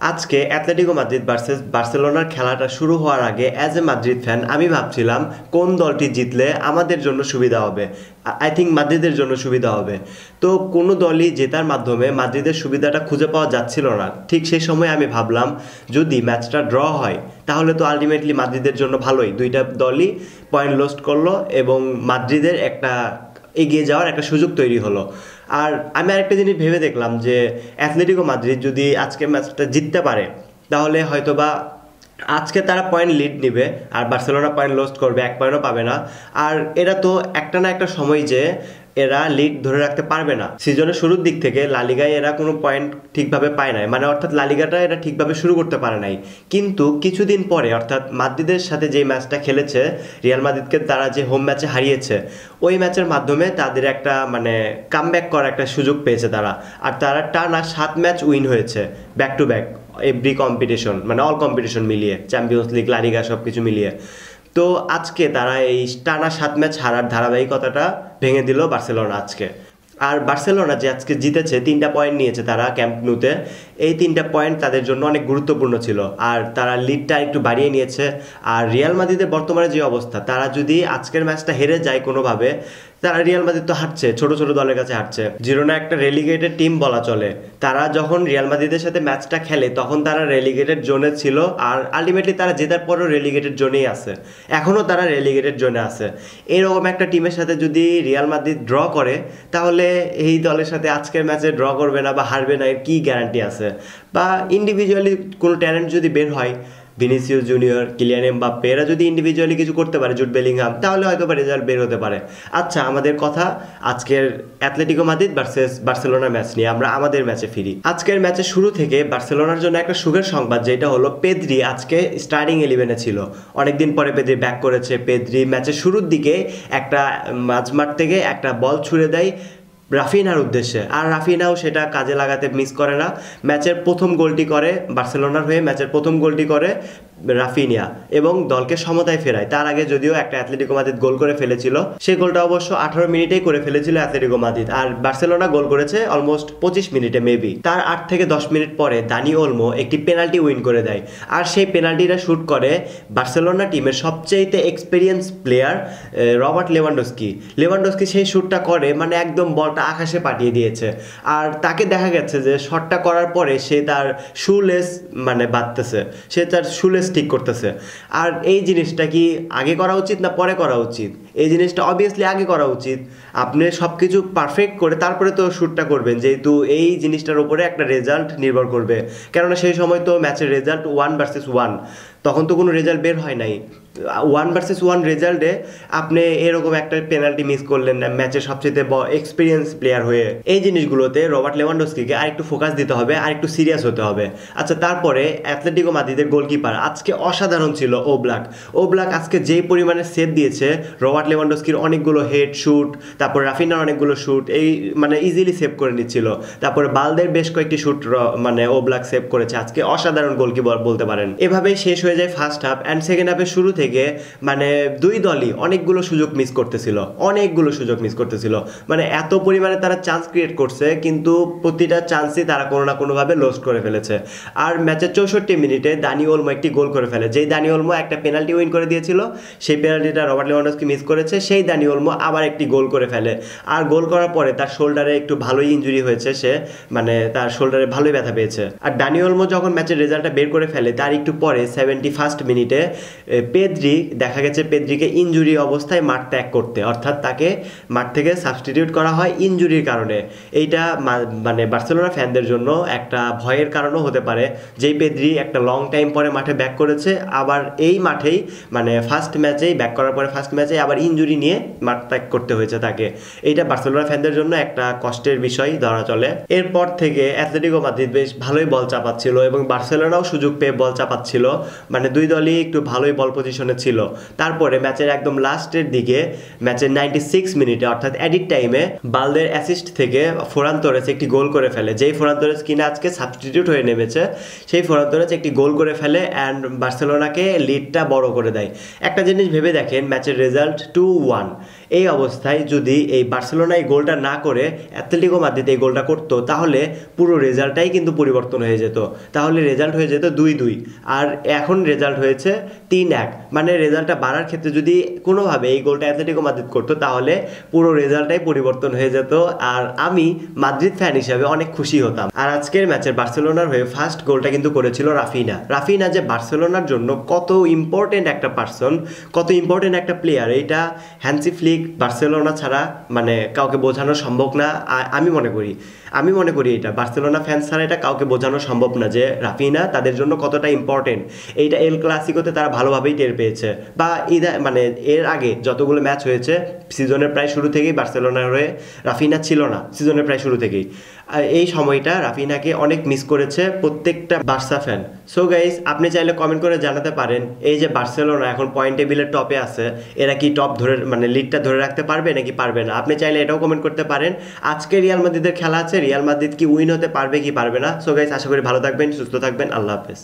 আজকে Atletico Madrid versus বার্সেলোনার খেলাটা শুরু হওয়ার আগে অ্যাজ এ মাদ্রিদ ফ্যান আমি ভাবছিলাম কোন দলটি জিতলে আমাদের জন্য সুবিধা হবে। আই থিঙ্ক মাদ্রিদের জন্য সুবিধা হবে। তো কোনো দলই জেতার মাধ্যমে মাদ্রিদের সুবিধাটা খুঁজে পাওয়া যাচ্ছিল না। ঠিক সেই সময় আমি ভাবলাম যদি ম্যাচটা ড্র হয় তাহলে তো আলটিমেটলি মাদ্রিদের জন্য ভালোই, দুইটা দলই পয়েন্ট লস্ট করলো এবং মাদ্রিদের একটা এগিয়ে যাওয়ার একটা সুযোগ তৈরি হলো। আর আমি আরেকটা জিনিস ভেবে দেখলাম যে অ্যাথলেটিকো মাদ্রিদ যদি আজকে ম্যাচটা জিততে পারে তাহলে হয়তোবা আজকে তারা পয়েন্ট লিড নেবে আর বার্সেলোনা পয়েন্ট লস্ট করবে, এক পয়েন্টও পাবে না। আর এরা তো একটা না একটা সময় যে এরা লিড ধরে রাখতে পারবে না। সিজনের শুরুর দিক থেকে লালিগায় এরা কোনো পয়েন্ট ঠিকভাবে পায় নাই, মানে অর্থাৎ লালিগাটা এরা ঠিকভাবে শুরু করতে পারে নাই। কিন্তু কিছুদিন পরে অর্থাৎ মাদ্রিদের সাথে যে ম্যাচটা খেলেছে, রিয়াল মাদ্রিদকে তারা যে হোম ম্যাচে হারিয়েছে, ওই ম্যাচের মাধ্যমে তাদের একটা মানে কামব্যাক করার একটা সুযোগ পেয়েছে তারা। আর তারা টানা 7 ম্যাচ উইন হয়েছে back to back, every competition মানে অল কম্পিটিশন মিলিয়ে, চ্যাম্পিয়ন্স লিগ, লা লিগা সব কিছু মিলিয়ে। তো আজকে তারা এই টানা 7 ম্যাচ হারার ধারাবাহিকতাটা ভেঙে দিল বার্সেলোনা আজকে। আর বার্সেলোনা যে আজকে জিতেছে, 3টা পয়েন্ট নিয়েছে তারা ক্যাম্প নুতে, এই 3টা পয়েন্ট তাদের জন্য অনেক গুরুত্বপূর্ণ ছিল। আর তারা লিডটা একটু বাড়িয়ে নিয়েছে। আর রিয়াল মাদ্রিদের বর্তমানে যে অবস্থা, তারা যদি আজকের ম্যাচটা হেরে যায় কোনোভাবে, তারা রিয়াল মাদ্রিদ তো হারছে, ছোট ছোট দলের কাছে হারছে। জিরোনা একটা রেলিগেটেড টিম বলা চলে। তারা যখন রিয়াল মাদ্রিদের সাথে ম্যাচটা খেলে তখন তারা রেলিগেটেড জোনে ছিল, আর আলটিমেটলি তারা জেতার পরও রেলিগেটেড জোনেই আছে, এখনও তারা রেলিগেটেড জোনে আছে। এরকম একটা টিমের সাথে যদি রিয়াল মাদ্রিদ ড্র করে তাহলে এই দলের সাথে আজকের ম্যাচে ড্র করবে না বা হারবে না এর কী গ্যারান্টি আছে? বা ইন্ডিভিজুয়ালি কোনো ট্যালেন্ট যদি বের হয়, ভিনিসিয়াস জুনিয়র, কিলিয়ান এমবাপ্পে, এরা যদি ইন্ডিভিজুয়ালি কিছু করতে পারে, জুড বেলিংহাম, তাহলে হয়তো বা রেজাল্ট বের হতে পারে। আচ্ছা, আমাদের কথা আজকের Atletico Madrid versus Barcelona match নিয়ে। আমরা আমাদের ম্যাচে ফিরি। আজকের ম্যাচের শুরু থেকে বার্সেলোনার জন্য একটা সুখের সংবাদ, যেটা হলো পেদ্রি আজকে স্টার্টিং 11-এ ছিল। অনেকদিন পরে পেদ্রি ব্যাক করেছে। পেদ্রি ম্যাচের শুরুর দিকে একটা মাঝমাঠ থেকে একটা বল ছুড়ে দেয় রাফিনার উদ্দেশ্যে, আর রাফিনাও সেটা কাজে লাগাতে মিস করে না। ম্যাচের প্রথম গোলটি করে বার্সেলোনার হয়ে, ম্যাচের প্রথম গোলটি করে রাফিনিয়া এবং দলকে সমতায় ফেরায়। তার আগে যদিও একটা অ্যাথলেটিকো মাদ্রিদ গোল করে ফেলেছিল, সেই গোলটা অবশ্য 18 মিনিটেই করে ফেলেছিল অ্যাথলেটিকো মাদ্রিদ, আর বার্সেলোনা গোল করেছে অলমোস্ট 25 মিনিটে মেবি। তার 8 থেকে 10 মিনিট পরে দানি ওলমো একটি পেনাল্টি উইন করে দেয়, আর সেই পেনাল্টিটা শুট করে বার্সেলোনা টিমের সবচেয়ে এক্সপিরিয়েন্স প্লেয়ার রবার্ট লেভানডস্কি সেই শ্যুটটা করে, মানে একদম বলটা আকাশে পাঠিয়ে দিয়েছে। আর তাকে দেখা গেছে যে শটটা করার পরে সে তার শুলেস মানে বাঁধতেছে, সে তার শুলেস ঠিক করতেছে। আর এই জিনিসটা কি আগে করা উচিত না পরে করা উচিত? এই জিনিসটা অবভিয়াসলি আগে করা উচিত। আপনি সব কিছু পারফেক্ট করে তারপরে তো শ্যুটটা করবেন, যেহেতু এই জিনিসটার উপরে একটা রেজাল্ট নির্ভর করবে। কেননা সেই সময় তো ম্যাচের রেজাল্ট 1-1, তখন তো কোনো রেজাল্ট বের হয় নাই। 1-1 রেজাল্টে আপনি এরকম একটা পেনাল্টি মিস করলেন না ম্যাচের সবচেয়ে এক্সপিরিয়েন্স প্লেয়ার হয়ে। এই জিনিসগুলোতে রবার্ট লেভানডস্কিকে আরেকটু ফোকাস দিতে হবে, আরেকটু সিরিয়াস হতে হবে। আচ্ছা, তারপরে অ্যাথলেটিকো মাদ্রিদের গোলকিপার আজকে অসাধারণ ছিল ওব্লাক আজকে যেই পরিমাণে সেভ দিয়েছে, রবার্ট লেভানডস্কির অনেকগুলো হেড শুট, তারপর রাফিনার অনেকগুলো শুট, এই মানে ইজিলি সেভ করে নিচ্ছিল। তারপরে বালদের বেশ কয়েকটি শুট মানে ওব্লাক সেভ করেছে। আজকে অসাধারণ গোলকিপার বলতে পারেন। এভাবেই শেষ হয়ে যায় ফার্স্ট হাফ, অ্যান্ড সেকেন্ড হাফের শুরু থেকে মানে দুই দলই অনেকগুলো সুযোগ মিস করতেছিল, মানে এত পরিমাণে তারা চান্স ক্রিয়েট করছে, কিন্তু প্রতিটা চান্সই তারা কোনো না কোনোভাবে লস্ট করে ফেলেছে। আর ম্যাচের 64 মিনিটে দানি ওলমো একটি গোল করে ফেলে, যেই দানি ওলমো একটা পেনাল্টি উইন করে দিয়েছিল, সেই পেনাল্টিটা রবার্ট লেভানডস্কি মিস করেছে, সেই দানি ওলমো আবার একটি গোল করে ফেলে। আর গোল করার পরে তার শোল্ডারে একটু ভালোই ইনজুরি হয়েছে, সে মানে তার শোল্ডারে ভালোই ব্যথা পেয়েছে। আর দানি ওলমো যখন ম্যাচের রেজাল্টটা বের করে ফেলে তার একটু পরে 71 মিনিটে দেখা গেছে পেদ্রিকে ইনজুরি অবস্থায় মাঠ ত্যাগ করতে, অর্থাৎ তাকে মাঠ থেকে সাবস্টিটিউট করা হয় ইনজুরির কারণে। এইটা মানে বার্সেলোনা ফ্যানদের জন্য একটা ভয়ের কারণও হতে পারে, যেই পেদ্রি একটা লং টাইম পরে মাঠে ব্যাক করেছে, আবার এই মাঠেই মানে ফার্স্ট ম্যাচেই ব্যাক করার পরে ফার্স্ট ম্যাচে আবার ইনজুরি নিয়ে মাঠ ত্যাগ করতে হয়েছে তাকে। এইটা বার্সেলোনা ফ্যানদের জন্য একটা কষ্টের বিষয় ধরা চলে। এরপর থেকে অ্যাথলেটিকো মাদ্রিদ বেশ ভালোই বল চাপাচ্ছিল এবং বার্সেলোনাও সুযোগ পেয়ে বল চাপাচ্ছিল, মানে দুই দলই একটু ভালোই বল পজিশনে ছিল। তারপরে ম্যাচের একদম লাস্টের দিকে ম্যাচের 96 মিনিটে অর্থাৎ এডিট টাইমে বালদের অ্যাসিস্ট থেকে ফোরান তোরেস একটি গোল করে ফেলে, যেই ফোরান তোরেস কিনা আজকে সাবস্টিটিউট হয়ে নেমেছে, সেই ফোরান তোরেস একটি গোল করে ফেলে অ্যান্ড বার্সেলোনাকে লিডটা বড় করে দেয়। একটা জিনিস ভেবে দেখেন, ম্যাচের রেজাল্ট 2-1, এই অবস্থায় যদি এই বার্সেলোনা এই গোলটা না করে অ্যাথলেটিকো মাদ্রিদ এই গোলটা করতো, তাহলে পুরো রেজাল্টটাই কিন্তু পরিবর্তন হয়ে যেত। তাহলে রেজাল্ট হয়ে যেত 2-2, আর এখন রেজাল্ট হয়েছে 3-1। মানে রেজাল্টটা বাড়ার ক্ষেত্রে যদি কোনোভাবে এই গোলটা অ্যাথলেটিকো মাদ্রিদ করতো, তাহলে পুরো রেজাল্টটাই পরিবর্তন হয়ে যেত, আর আমি মাদ্রিদ ফ্যান হিসাবে অনেক খুশি হতাম। আর আজকের ম্যাচের বার্সেলোনার হয়ে ফার্স্ট গোলটা কিন্তু করেছিল রাফিনা যে বার্সেলোনার জন্য কত ইম্পর্টেন্ট একটা পার্সন, কত ইম্পর্টেন্ট একটা প্লেয়ার, এইটা হ্যান্সি ফ্লিক বার্সেলোনা ছাড়া মানে কাউকে বোঝানো সম্ভব না। আমি মনে করি এটা বার্সেলোনা ফ্যান ছাড়া এটা কাউকে বোঝানো সম্ভব না যে রাফিনা তাদের জন্য কতটা ইম্পর্টেন্ট। এইটা এল ক্লাসিকোতে তারা ভালোভাবেই টের পেয়েছে, বা মানে এর আগে যতগুলো ম্যাচ হয়েছে সিজনের প্রায় শুরু থেকেই বার্সেলোনার হয়ে রাফিনা ছিল না, সিজনের প্রায় শুরু থেকেই। এই সময়টা রাফিনাকে অনেক মিস করেছে প্রত্যেকটা বার্সা ফ্যান। সো গাইস, আপনি চাইলে কমেন্ট করে জানাতে পারেন এই যে বার্সেলোনা এখন পয়েন্ট টেবিলের টপে আছে, এরা কি টপ ধরে মানে লিডটা ধরে রাখতে পারবে নাকি পারবে না? আপনি চাইলে এটাও কমেন্ট করতে পারেন। আজকে রিয়াল মাদ্রিদের খেলা আছে, রিয়াল মাদ্রিদ কি উইন হতে পারবে কি পারবে না? সো গাইস, আশা করি ভালো থাকবেন, সুস্থ থাকবেন, আল্লাহ হাফেজ।